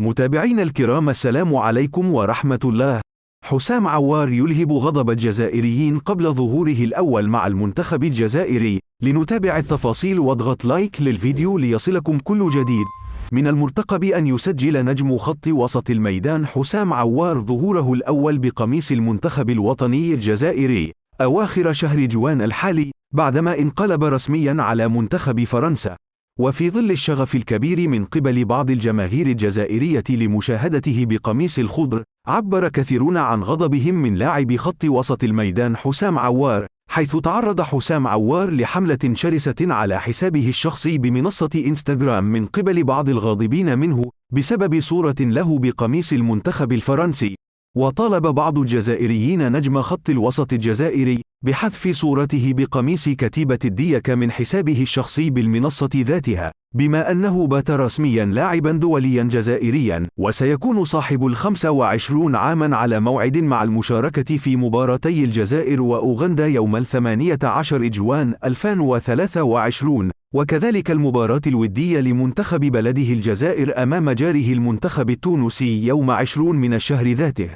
متابعين الكرام، السلام عليكم ورحمة الله. حسام عوار يلهب غضب الجزائريين قبل ظهوره الأول مع المنتخب الجزائري. لنتابع التفاصيل واضغط لايك للفيديو ليصلكم كل جديد. من المرتقب أن يسجل نجم خط وسط الميدان حسام عوار ظهوره الأول بقميص المنتخب الوطني الجزائري أواخر شهر جوان الحالي، بعدما انقلب رسميا على منتخب فرنسا. وفي ظل الشغف الكبير من قبل بعض الجماهير الجزائرية لمشاهدته بقميص الخضر، عبر كثيرون عن غضبهم من لاعب خط وسط الميدان حسام عوار، حيث تعرض حسام عوار لحملة شرسة على حسابه الشخصي بمنصة إنستغرام من قبل بعض الغاضبين منه بسبب صورة له بقميص المنتخب الفرنسي. وطالب بعض الجزائريين نجم خط الوسط الجزائري بحذف صورته بقميص كتيبة الديك من حسابه الشخصي بالمنصة ذاتها، بما أنه بات رسميا لاعبا دوليا جزائريا، وسيكون صاحب 25 عاما على موعد مع المشاركة في مباراتي الجزائر وأوغندا يوم 18 جوان 2023، وكذلك المباراة الودية لمنتخب بلده الجزائر أمام جاره المنتخب التونسي يوم 20 من الشهر ذاته.